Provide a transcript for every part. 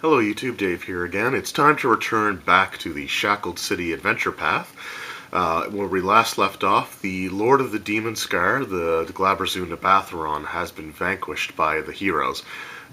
Hello YouTube, Dave here again. It's time to return back to the Shackled City adventure path. Where we last left off, the Lord of the Demon Scar, the Glabrezu Nabatheron, has been vanquished by the heroes.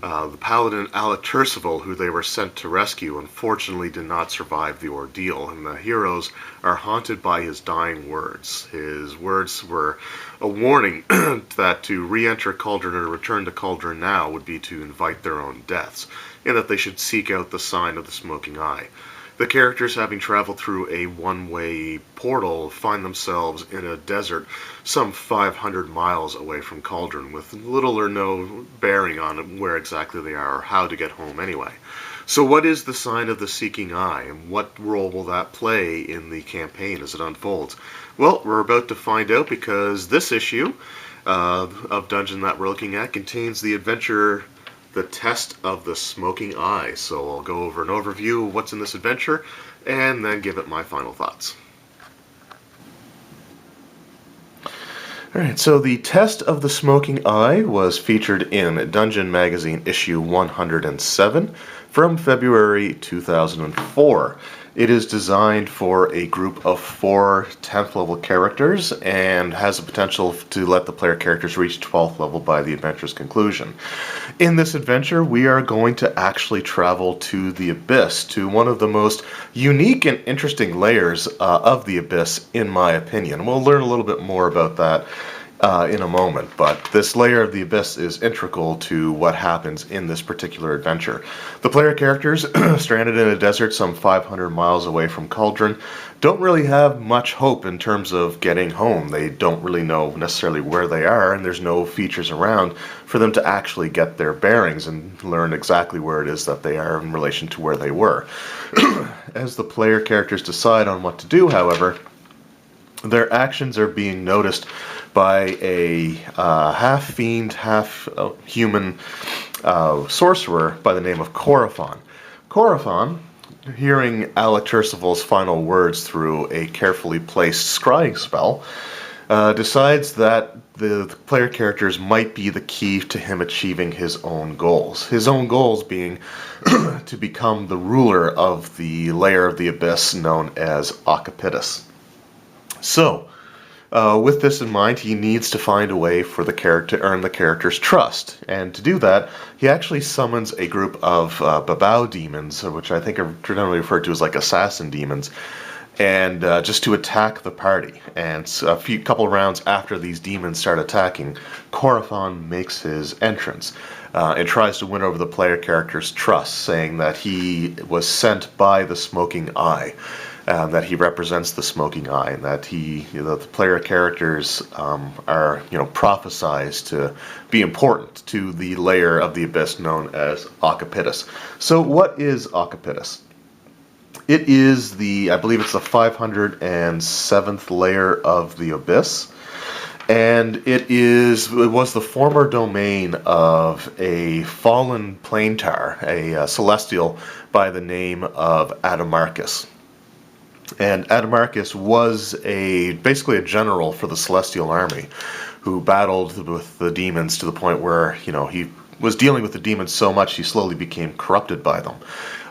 The paladin Alaturcival, who they were sent to rescue, unfortunately did not survive the ordeal, and the heroes are haunted by his dying words. His words were a warning that to re-enter Cauldron or return to Cauldron now would be to invite their own deaths, and that they should seek out the sign of the smoking eye. The characters, having traveled through a one-way portal, find themselves in a desert some 500 miles away from Cauldron, with little or no bearing on where exactly they are or how to get home anyway. So what is the sign of the seeking eye, and what role will that play in the campaign as it unfolds? Well, we're about to find out, because this issue of Dungeon that we're looking at contains the adventure The Test of the Smoking Eye. So I'll go over an overview of what's in this adventure and then give it my final thoughts. Alright, so The Test of the Smoking Eye was featured in Dungeon Magazine issue 107 from February 2004. It is designed for a group of 4 10th level characters and has the potential to let the player characters reach 12th level by the adventure's conclusion. In this adventure, we are going to actually travel to the Abyss, to one of the most unique and interesting layers of the Abyss, in my opinion. We'll learn a little bit more about that in a moment, but this layer of the Abyss is integral to what happens in this particular adventure. The player characters, stranded in a desert some 500 miles away from Cauldron, don't really have much hope in terms of getting home. They don't really know necessarily where they are, and there's no features around for them to actually get their bearings and learn exactly where it is that they are in relation to where they were. As the player characters decide on what to do, however, their actions are being noticed by a half-fiend, half-human sorcerer by the name of Coraphon. Coraphon, hearing Alaturcival's final words through a carefully placed scrying spell, decides that the player characters might be the key to him achieving his own goals. His own goals being to become the ruler of the layer of the Abyss known as Occipitus. So, with this in mind, he needs to find a way for the character to earn the character's trust, and to do that, he actually summons a group of Babao demons, which I think are generally referred to as like assassin demons, and just to attack the party. And a couple rounds after these demons start attacking, Coraphon makes his entrance and tries to win over the player character's trust, saying that he was sent by the Smoking Eye. That he represents the Smoking Eye, and that the player characters are, prophesized to be important to the layer of the Abyss known as Occipitus. So, what is Occipitus? It is I believe it's the 507th layer of the Abyss, and it was the former domain of a fallen planetar, a celestial by the name of Adamarcus. And Adamarcus was basically a general for the Celestial Army, who battled with the demons to the point where, he was dealing with the demons so much he slowly became corrupted by them.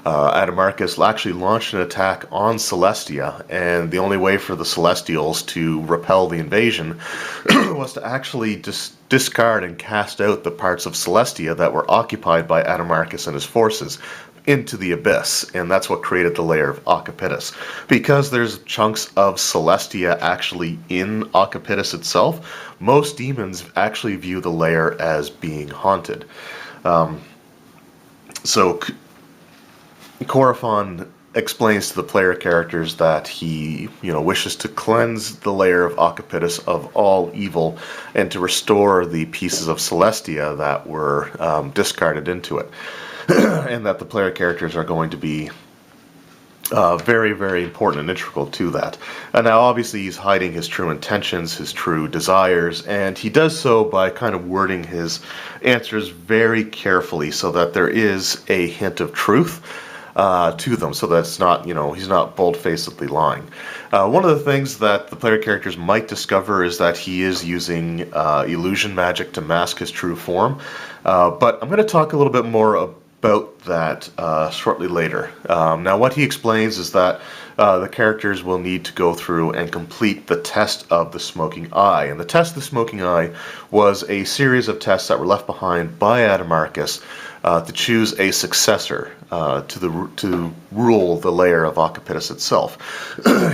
Adamarcus actually launched an attack on Celestia, and the only way for the Celestials to repel the invasion was to actually discard and cast out the parts of Celestia that were occupied by Adamarcus and his forces into the Abyss, and that's what created the layer of Occipitus. Because there's chunks of Celestia actually in Occipitus itself, most demons actually view the layer as being haunted. So Coraphon explains to the player characters that he, wishes to cleanse the layer of Occipitus of all evil and to restore the pieces of Celestia that were discarded into it. And that the player characters are going to be very, very important and integral to that. And now, obviously, he's hiding his true intentions, his true desires, and he does so by kind of wording his answers very carefully so that there is a hint of truth to them, so that it's not, he's not bold-facedly lying. One of the things that the player characters might discover is that he is using illusion magic to mask his true form. But I'm going to talk a little bit more about that shortly later. Now, what he explains is that the characters will need to go through and complete the test of the smoking eye. And the test of the smoking eye was a series of tests that were left behind by Adamarcus to choose a successor to rule the lair of Occipitus itself.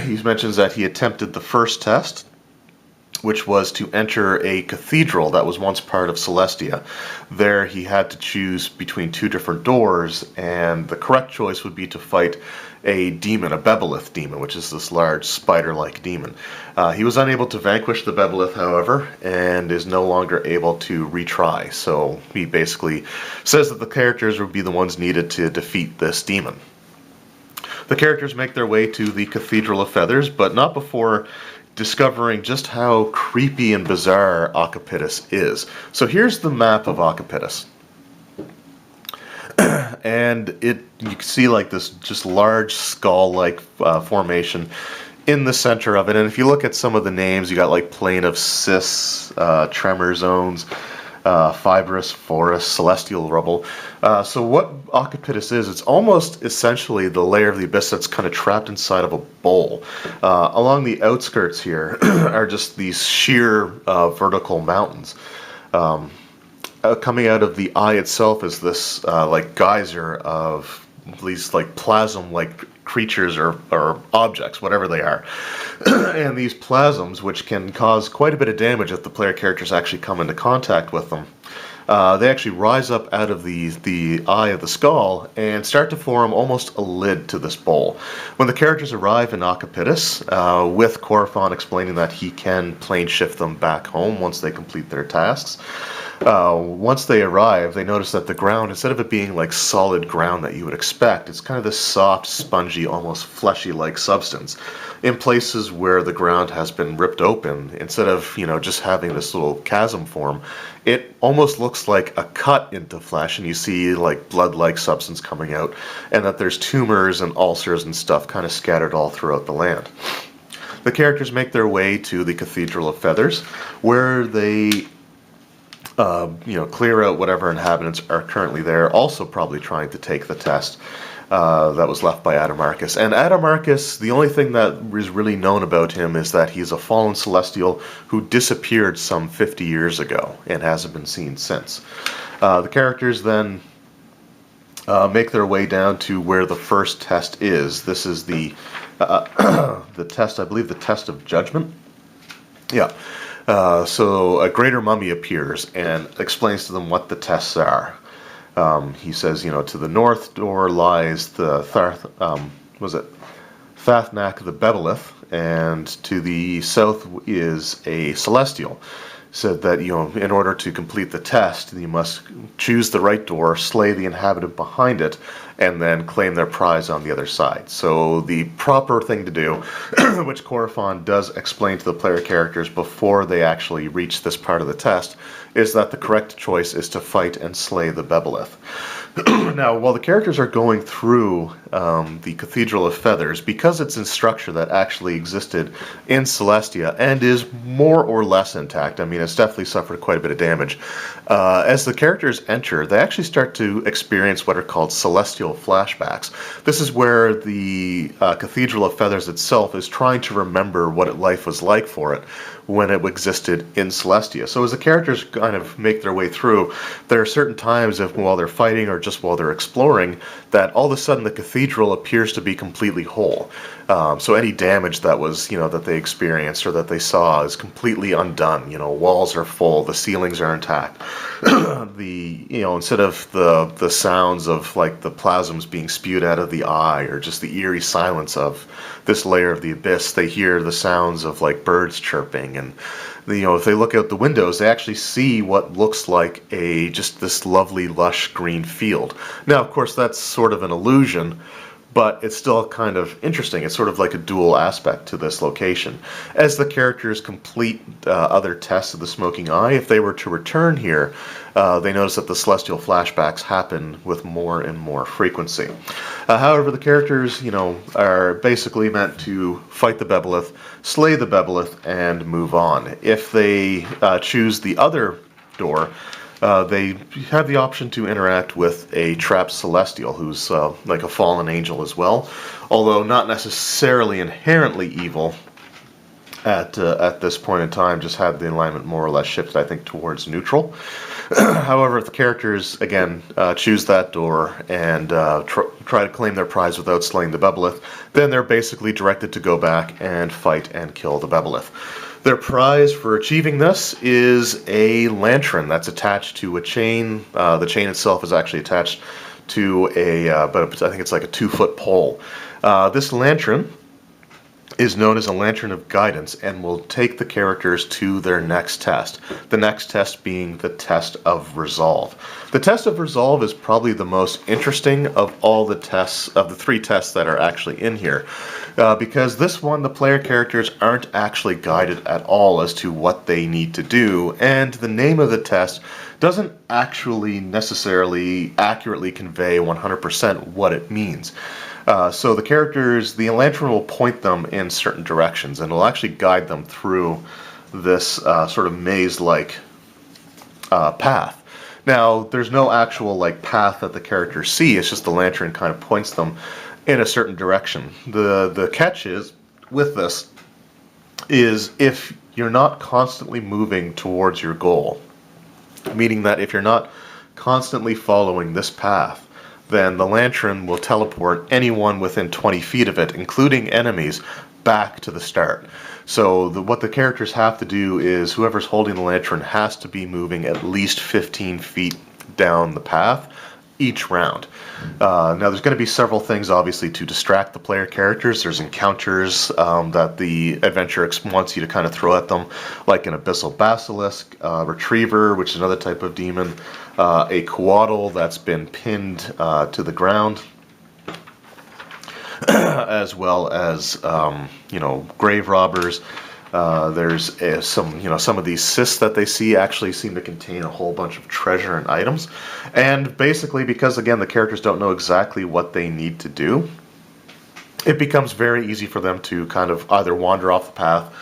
He mentions that he attempted the first test, which was to enter a cathedral that was once part of Celestia. There he had to choose between two different doors, and the correct choice would be to fight a demon, a Bebelith demon, which is this large spider-like demon. He was unable to vanquish the Bebelith, however, and is no longer able to retry. So he basically says that the characters would be the ones needed to defeat this demon. The characters make their way to the Cathedral of Feathers, but not before discovering just how creepy and bizarre Occipitus is. So here's the map of Occipitus. And you can see like this just large skull-like formation in the center of it. And if you look at some of the names, you got like Plain of Sis, Tremor Zones, Fibrous Forest, Celestial Rubble. So what Occipitus is, it's almost essentially the layer of the abyss that's kind of trapped inside of a bowl. Along the outskirts here are just these sheer vertical mountains. Coming out of the eye itself is this like geyser of these like plasm-like creatures or objects, whatever they are. And these plasms, which can cause quite a bit of damage if the player characters actually come into contact with them, they actually rise up out of the eye of the skull and start to form almost a lid to this bowl. When the characters arrive in Occipitus, with Corophon explaining that he can plane shift them back home once they complete their tasks, once they arrive, they notice that the ground, instead of it being like solid ground that you would expect, it's kind of this soft, spongy, almost fleshy-like substance. In places where the ground has been ripped open, instead of, just having this little chasm form, it almost looks like a cut into flesh, and you see like blood-like substance coming out, and that there's tumors and ulcers and stuff kind of scattered all throughout the land. The characters make their way to the Cathedral of Feathers, where they clear out whatever inhabitants are currently there, also probably trying to take the test that was left by Adamarcus. And Adamarcus, the only thing that is really known about him is that he's a fallen celestial who disappeared some 50 years ago and hasn't been seen since. The characters then make their way down to where the first test is. This is the test, I believe, the test of judgment. Yeah. So a greater mummy appears and explains to them what the tests are. He says, to the north door lies the Thathnak the Bebelith, and to the south is a celestial. Said that, in order to complete the test, you must choose the right door, slay the inhabitant behind it, and then claim their prize on the other side. So the proper thing to do, which Corophon does explain to the player characters before they actually reach this part of the test, is that the correct choice is to fight and slay the Bebelith. Now, while the characters are going through the Cathedral of Feathers, because it's in structure that actually existed in Celestia and is more or less intact, I mean, it's definitely suffered quite a bit of damage, as the characters enter, they actually start to experience what are called celestial flashbacks. This is where the Cathedral of Feathers itself is trying to remember what life was like for it when it existed in Celestia. So as the characters kind of make their way through, there are certain times while they're fighting or just while they're exploring, that all of a sudden the cathedral appears to be completely whole. So any damage that was, that they experienced or that they saw is completely undone. Walls are full, the ceilings are intact. Instead of the sounds of like the plasms being spewed out of the eye or just the eerie silence of this layer of the abyss, they hear the sounds of like birds chirping, and if they look out the windows, they actually see what looks like just this lovely lush green field. Now, of course, that's sort of an illusion, but it's still kind of interesting. It's sort of like a dual aspect to this location. As the characters complete other tests of the Smoking Eye, if they were to return here, they notice that the celestial flashbacks happen with more and more frequency. However, the characters, are basically meant to fight the Bebelith, slay the Bebelith, and move on. If they choose the other door, They have the option to interact with a trapped celestial who's like a fallen angel as well, although not necessarily inherently evil at this point in time, just had the alignment more or less shifted, I think, towards neutral. However, if the characters, again, choose that door and try to claim their prize without slaying the Bebelith, then they're basically directed to go back and fight and kill the Bebelith. Their prize for achieving this is a lantern that's attached to a chain. The chain itself is actually attached to but I think it's like a 2-foot pole. This lantern is known as a Lantern of Guidance and will take the characters to their next test. The next test being the Test of Resolve. The Test of Resolve is probably the most interesting of all the tests, of the 3 tests that are actually in here. Because this one, the player characters aren't actually guided at all as to what they need to do, and the name of the test doesn't actually necessarily accurately convey 100% what it means. So the characters, the lantern will point them in certain directions and will actually guide them through this sort of maze-like path. Now, there's no actual path that the characters see, it's just the lantern kind of points them in a certain direction. The catch is, with this, is if you're not constantly moving towards your goal, meaning that if you're not constantly following this path, then the lantern will teleport anyone within 20 feet of it, including enemies, back to the start. So what the characters have to do is whoever's holding the lantern has to be moving at least 15 feet down the path each round. Now there's going to be several things obviously to distract the player characters. There's encounters that the adventure wants you to kind of throw at them, like an abyssal basilisk, retriever, which is another type of demon, a coatl that's been pinned to the ground, as well as grave robbers. There's some of these cysts that they see actually seem to contain a whole bunch of treasure and items. And basically, because again the characters don't know exactly what they need to do, it becomes very easy for them to kind of either wander off the path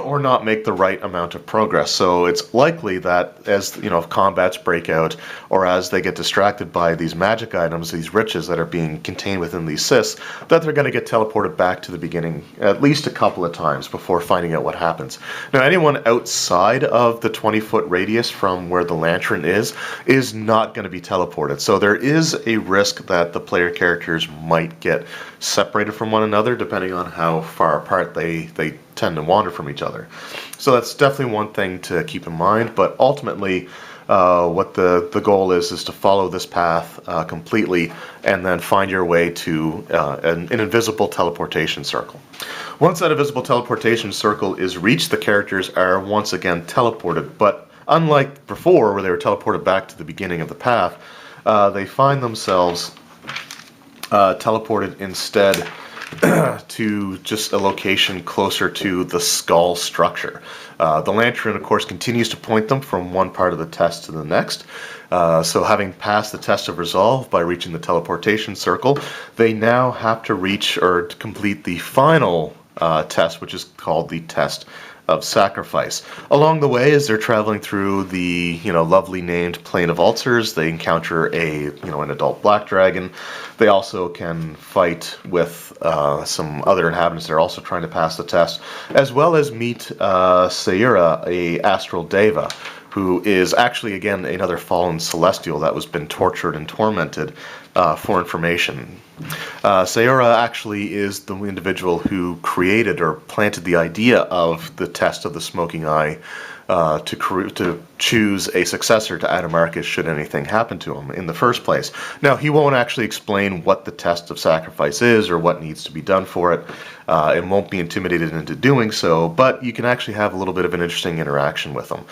or not make the right amount of progress. So it's likely that as combats break out, or as they get distracted by these magic items, these riches that are being contained within these cysts, that they're going to get teleported back to the beginning at least a couple of times before finding out what happens. Now, anyone outside of the 20-foot radius from where the lantern is not going to be teleported. So there is a risk that the player characters might get separated from one another, depending on how far apart they tend to wander from each other. So that's definitely one thing to keep in mind, but ultimately what the goal is to follow this path completely and then find your way to an invisible teleportation circle. Once that invisible teleportation circle is reached, the characters are once again teleported, but unlike before where they were teleported back to the beginning of the path, they find themselves teleported instead to just a location closer to the skull structure. The lantern, of course, continues to point them from one part of the test to the next. So having passed the test of resolve by reaching the teleportation circle, they now have to reach or to complete the final test, which is called the Test of Sacrifice. Along the way, as they're traveling through the lovely named Plain of Ulcers, they encounter an adult black dragon. They also can fight with some other inhabitants that are also trying to pass the test, as well as meet Sayura, a astral deva, who is actually again another fallen celestial that was been tortured and tormented for information. Sayura actually is the individual who created or planted the idea of the test of the smoking eye to choose a successor to Adamarcus should anything happen to him in the first place. Now, he won't actually explain what the test of sacrifice is or what needs to be done for it. It won't be intimidated into doing so, but you can actually have a little bit of an interesting interaction with him.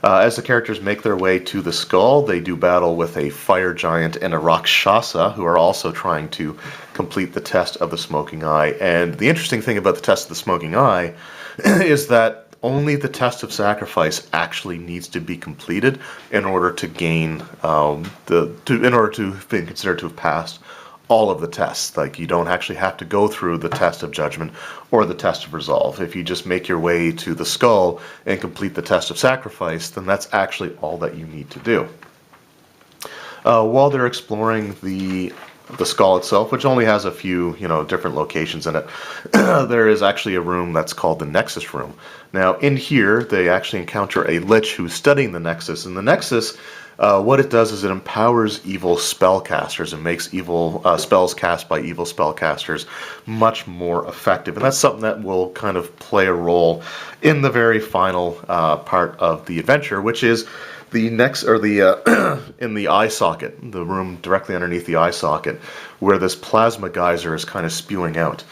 As the characters make their way to the skull, they do battle with a fire giant and a Rakshasa, who are also trying to complete the test of the smoking eye. And the interesting thing about the test of the smoking eye is that only the test of sacrifice actually needs to be completed in order to gain in order to be considered to have passed all of the tests. Like, you don't actually have to go through the test of judgment or the test of resolve. If you just make your way to the skull and complete the test of sacrifice, then that's actually all that you need to do. While they're exploring the skull itself, which only has a few, different locations in it, there is actually a room that's called the Nexus Room. Now, in here, they actually encounter a lich who's studying the Nexus, and the Nexus, what it does is it empowers evil spellcasters and makes evil spells cast by evil spellcasters much more effective. And that's something that will kind of play a role in the very final part of the adventure, which is the in the eye socket, the room directly underneath the eye socket, where this plasma geyser is kind of spewing out.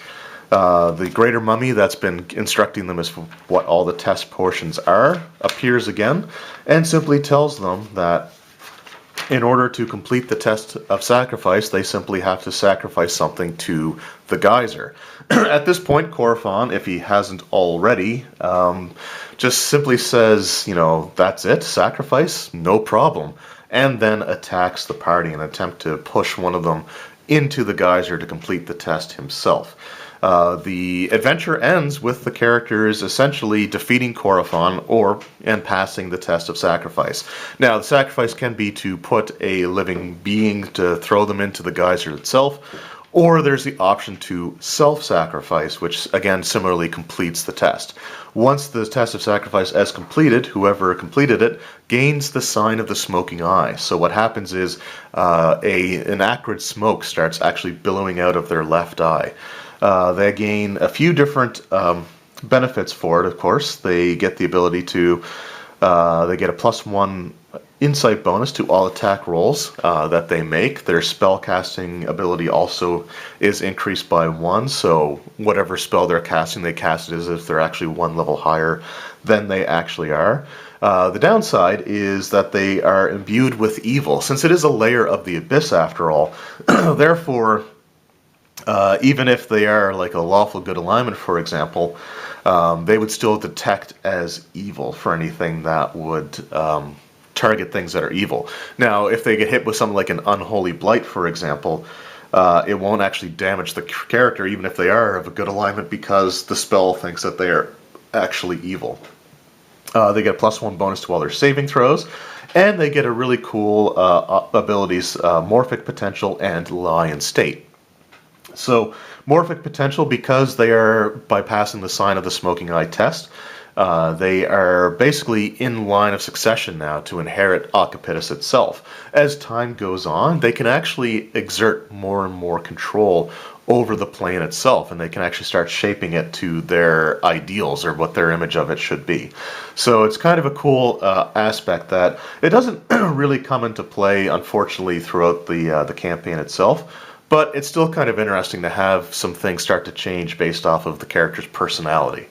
The greater mummy that's been instructing them as to what all the test portions are appears again and simply tells them that in order to complete the test of sacrifice, they simply have to sacrifice something to the geyser. At this point, Corfon, if he hasn't already, just simply says, that's it, sacrifice, no problem, and then attacks the party and attempt to push one of them into the geyser to complete the test himself. The adventure ends with the characters essentially defeating Corfon and passing the test of sacrifice. Now, the sacrifice can be to put a living being to throw them into the geyser itself, or there's the option to self-sacrifice, which again similarly completes the test. Once the test of sacrifice is completed, whoever completed it gains the sign of the smoking eye. So what happens is an acrid smoke starts actually billowing out of their left eye. They gain a few different benefits for it, of course. They get the ability to, they get a +1 insight bonus to all attack rolls that they make. Their spell casting ability also is increased by 1, so whatever spell they're casting, they cast it as if they're actually 1 level higher than they actually are. The downside is that they are imbued with evil, since it is a layer of the abyss after all. Therefore, even if they are like a lawful good alignment, for example, they would still detect as evil for anything that would target things that are evil. Now, if they get hit with something like an unholy blight, for example, it won't actually damage the character, even if they are of a good alignment, because the spell thinks that they are actually evil. They get a +1 bonus to all their saving throws, and they get a really cool abilities, Morphic Potential and Lie in State. So, Morphic Potential, because they are bypassing the sign of the smoking eye test, they are basically in line of succession now to inherit Occipitus itself. As time goes on, they can actually exert more and more control over the plane itself, and they can actually start shaping it to their ideals or what their image of it should be. So it's kind of a cool aspect that it doesn't really come into play, unfortunately, throughout the campaign itself. But it's still kind of interesting to have some things start to change based off of the character's personality.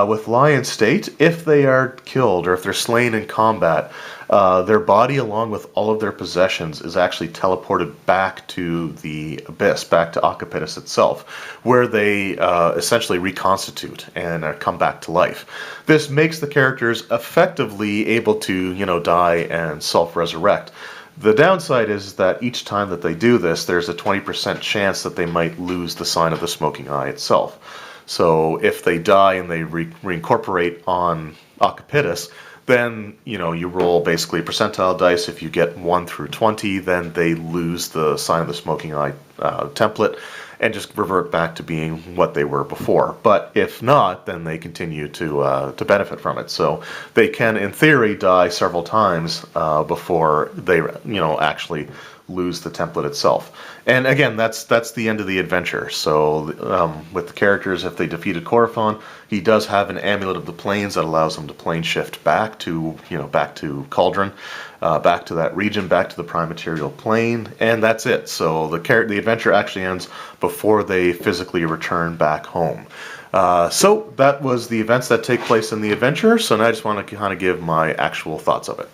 With Lie in State, if they are killed or if they're slain in combat, their body along with all of their possessions is actually teleported back to the abyss, back to Occipitus itself, where they essentially reconstitute and come back to life. This makes the characters effectively able to, die and self-resurrect. The downside is that each time that they do this, there's a 20% chance that they might lose the sign of the smoking eye itself. So if they die and they reincorporate on Occipitus, then, you roll basically percentile dice. If you get 1 through 20, then they lose the sign of the smoking eye template and just revert back to being what they were before. But if not, then they continue to benefit from it. So they can, in theory, die several times before they, actually lose the template itself. And again, that's the end of the adventure. So with the characters, if they defeated Corfon, he does have an Amulet of the Plains that allows him to plane shift back to, back to Cauldron, back to that region, back to the Prime Material Plane, and that's it. So the adventure actually ends before they physically return back home. So that was the events that take place in the adventure. So now I just want to kind of give my actual thoughts of it.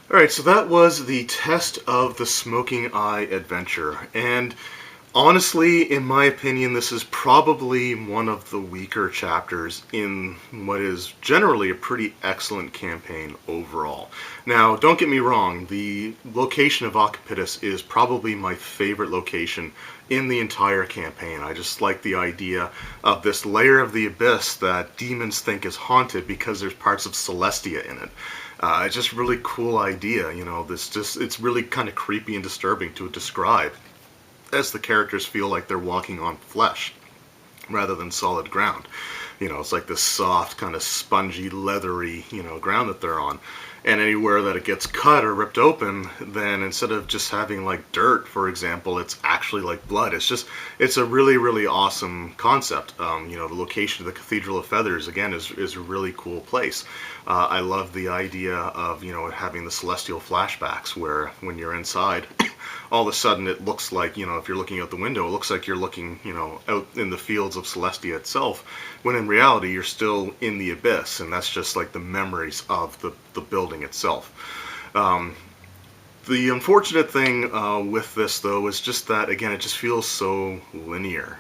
Alright, so that was the Test of the Smoking Eye adventure, and Honestly, in my opinion, this is probably one of the weaker chapters in what is generally a pretty excellent campaign overall. Now, don't get me wrong, the location of Occipitus is probably my favorite location in the entire campaign. I just like the idea of this layer of the abyss that demons think is haunted because there's parts of Celestia in it. It's just a really cool idea, it's really kind of creepy and disturbing to describe, as the characters feel like they're walking on flesh rather than solid ground. It's like this soft, kind of spongy, leathery, ground that they're on. And anywhere that it gets cut or ripped open, then instead of just having like dirt, for example, it's actually like blood. It's a really, really awesome concept. The location of the Cathedral of Feathers, again, is a really cool place. I love the idea of, having the celestial flashbacks where when you're inside, all of a sudden it looks like, if you're looking out the window, it looks like you're looking, out in the fields of Celestia itself, when in reality you're still in the abyss, and that's just like the memories of the building itself. The unfortunate thing with this, though, is just that, again, it just feels so linear.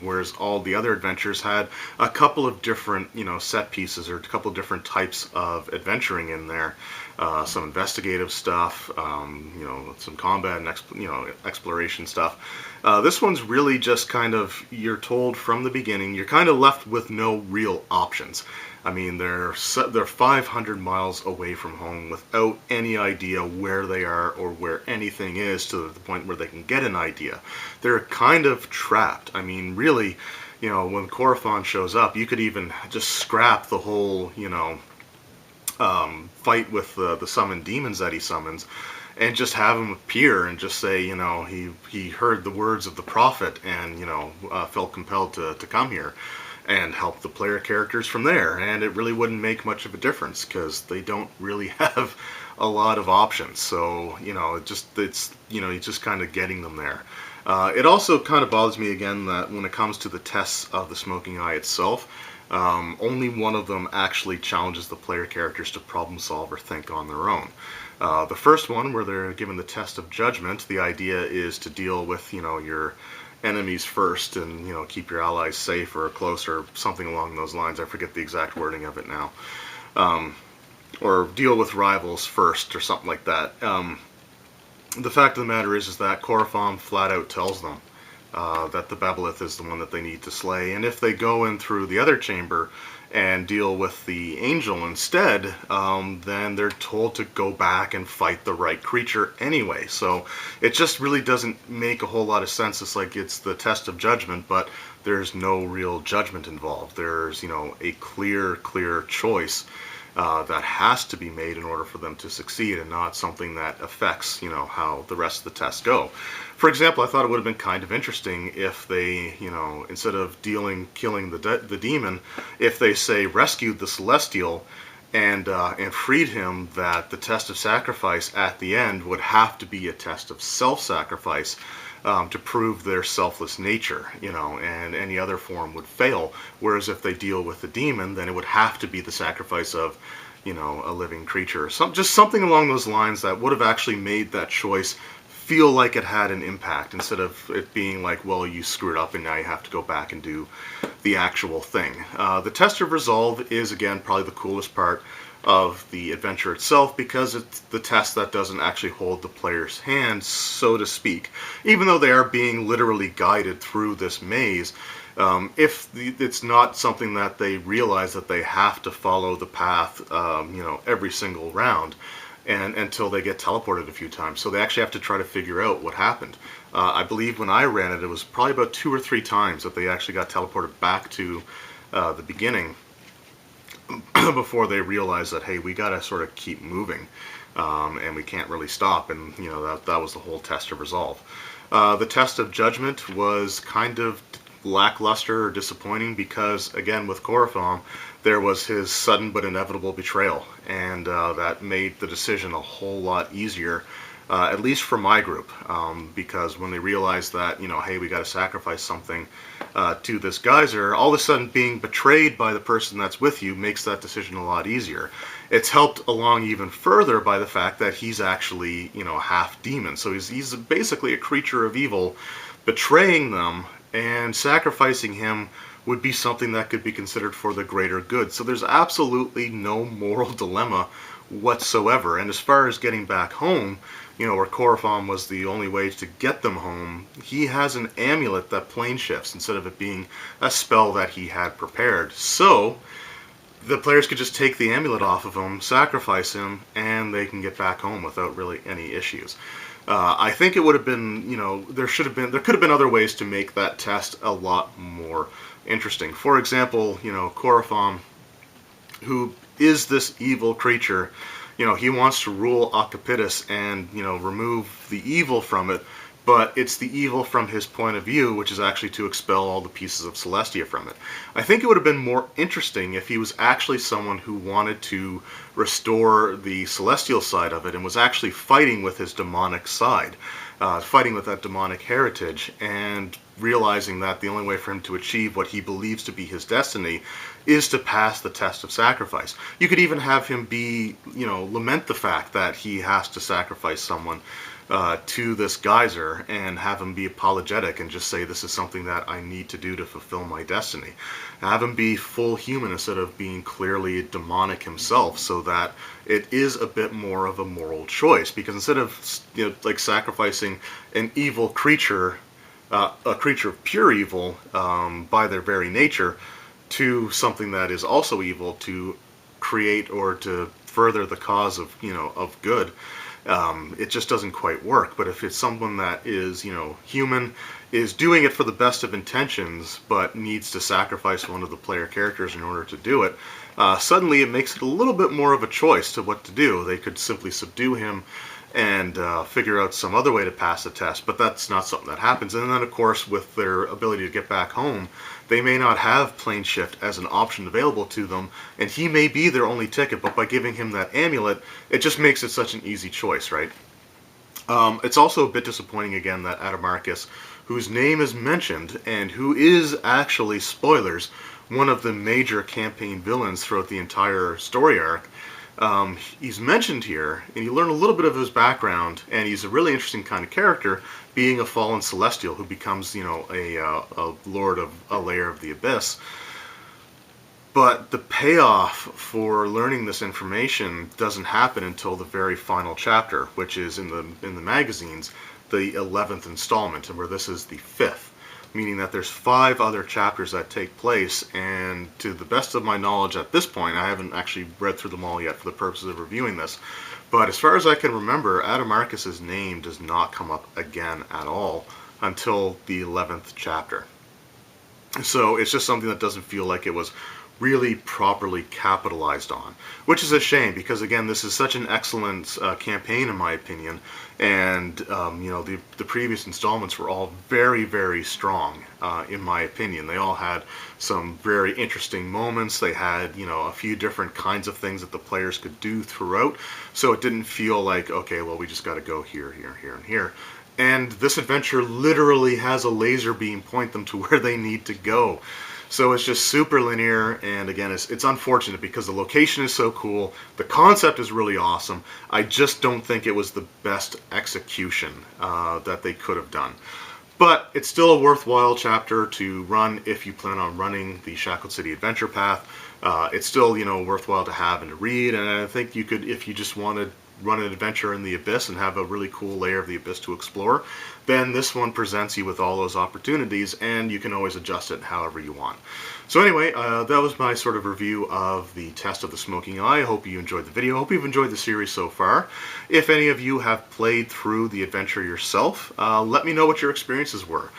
Whereas all the other adventures had a couple of different, set pieces or a couple of different types of adventuring in there. Some investigative stuff, some combat and exploration stuff. This one's really just kind of, you're told from the beginning, you're kind of left with no real options. I mean, they're 500 miles away from home without any idea where they are or where anything is, to the point where they can get an idea. They're kind of trapped. I mean, really, when Corophon shows up, you could even just scrap the whole, fight with the summoned demons that he summons, and just have him appear and just say, he heard the words of the prophet and, felt compelled to come here and help the player characters from there. And it really wouldn't make much of a difference because they don't really have a lot of options. So, it's just kind of getting them there. It also kind of bothers me again that when it comes to the tests of the Smoking Eye itself, only one of them actually challenges the player characters to problem solve or think on their own. The first one, where they're given the test of judgment, the idea is to deal with, your enemies first and, keep your allies safe or close or something along those lines. I forget the exact wording of it now. Or deal with rivals first or something like that. The fact of the matter is that Corophon flat out tells them that the Bebolith is the one that they need to slay, and if they go in through the other chamber and deal with the angel instead, then they're told to go back and fight the right creature anyway. So it just really doesn't make a whole lot of sense. It's like it's the test of judgment, but there's no real judgment involved. There's, a clear choice that has to be made in order for them to succeed, and not something that affects, how the rest of the tests go. For example, I thought it would have been kind of interesting if they, instead of killing the demon, if they, say, rescued the Celestial and freed him, that the test of sacrifice at the end would have to be a test of self-sacrifice to prove their selfless nature, and any other form would fail. Whereas if they deal with the demon, then it would have to be the sacrifice of, a living creature. Just something along those lines that would have actually made that choice feel like it had an impact, instead of it being like, well, you screwed up and now you have to go back and do the actual thing. The test of resolve is, again, probably the coolest part of the adventure itself, because it's the test that doesn't actually hold the player's hand, so to speak. Even though they are being literally guided through this maze, if it's not something that they realize that they have to follow the path, every single round, and until they get teleported a few times. So they actually have to try to figure out what happened. I believe when I ran it, it was probably about 2 or 3 times that they actually got teleported back to the beginning before they realized that, hey, we got to sort of keep moving, and we can't really stop. And, that was the whole test of resolve. The test of judgment was kind of lackluster or disappointing because, again, with Corophon, there was his sudden but inevitable betrayal, and that made the decision a whole lot easier, at least for my group, because when they realized that, hey, we got to sacrifice something to this geyser, all of a sudden being betrayed by the person that's with you makes that decision a lot easier. It's helped along even further by the fact that he's actually, half demon, so he's basically a creature of evil betraying them and sacrificing him would be something that could be considered for the greater good. So there's absolutely no moral dilemma whatsoever. And as far as getting back home, where Chloroform was the only way to get them home, he has an amulet that plane shifts instead of it being a spell that he had prepared. So the players could just take the amulet off of him, sacrifice him, and they can get back home without really any issues. I think it would have been, there could have been other ways to make that test a lot more interesting. For example, Chloroform, who is this evil creature, he wants to rule Occipitus and, remove the evil from it, but it's the evil from his point of view, which is actually to expel all the pieces of Celestia from it. I think it would have been more interesting if he was actually someone who wanted to restore the celestial side of it and was actually fighting with his demonic side, fighting with that demonic heritage, and realizing that the only way for him to achieve what he believes to be his destiny is to pass the test of sacrifice. You could even have him be, lament the fact that he has to sacrifice someone to this geyser, and have him be apologetic and just say, this is something that I need to do to fulfill my destiny. Have him be full human instead of being clearly demonic himself, so that it is a bit more of a moral choice. Because instead of sacrificing an evil creature, a creature of pure evil by their very nature, to something that is also evil to create or to further the cause of of good, it just doesn't quite work. But if it's someone that is human, is doing it for the best of intentions, but needs to sacrifice one of the player characters in order to do it, suddenly it makes it a little bit more of a choice to what to do. They could simply subdue him and figure out some other way to pass the test, but that's not something that happens. And then, of course, with their ability to get back home, they may not have plane shift as an option available to them, and he may be their only ticket, but by giving him that amulet, it just makes it such an easy choice, right? It's also a bit disappointing, again, that Adamarcus, whose name is mentioned, and who is actually, spoilers, one of the major campaign villains throughout the entire story arc, he's mentioned here, and you learn a little bit of his background, and he's a really interesting kind of character, being a fallen celestial who becomes, a lord of a layer of the abyss. But the payoff for learning this information doesn't happen until the very final chapter, which is in the magazines, the 11th installment, and where this is the 5th. Meaning that there's 5 other chapters that take place, and to the best of my knowledge at this point, I haven't actually read through them all yet for the purposes of reviewing this, but as far as I can remember, Adamarcus' name does not come up again at all until the 11th chapter. So it's just something that doesn't feel like it was really properly capitalized on, which is a shame, because again, this is such an excellent campaign in my opinion, and the previous installments were all very, very strong in my opinion. They all had some very interesting moments. They had a few different kinds of things that the players could do throughout, so it didn't feel like, okay, well, we just got to go here, here, here, and here. And this adventure literally has a laser beam point them to where they need to go. So it's just super linear, and again, it's unfortunate because the location is so cool, the concept is really awesome. I just don't think it was the best execution that they could have done. But it's still a worthwhile chapter to run if you plan on running the Shackled City Adventure Path. It's still, worthwhile to have and to read, and I think you could, if you just wanted run an adventure in the Abyss and have a really cool layer of the Abyss to explore, then this one presents you with all those opportunities, and you can always adjust it however you want. So anyway, that was my sort of review of the Test of the Smoking Eye. I hope you enjoyed the video. I hope you've enjoyed the series so far. If any of you have played through the adventure yourself, let me know what your experiences were.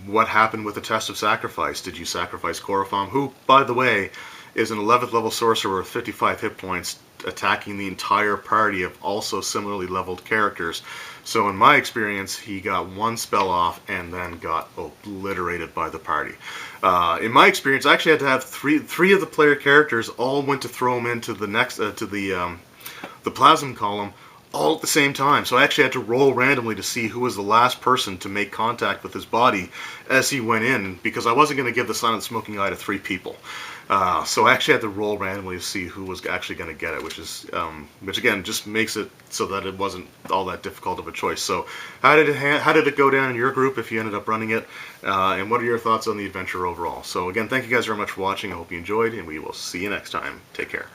What happened with the Test of Sacrifice? Did you sacrifice Chloroform, who, by the way, is an 11th level sorcerer with 55 hit points, attacking the entire party of also similarly leveled characters. So in my experience, he got one spell off and then got obliterated by the party. In my experience, I actually had to have three of the player characters all went to throw him into the next to the plasm column all at the same time. So I actually had to roll randomly to see who was the last person to make contact with his body as he went in, because I wasn't going to give the Silent Smoking Eye to 3 people. So I actually had to roll randomly to see who was actually going to get it, which again just makes it so that it wasn't all that difficult of a choice. So how did it go down in your group if you ended up running it, and what are your thoughts on the adventure overall? So again, thank you guys very much for watching. I hope you enjoyed, and we will see you next time. Take care.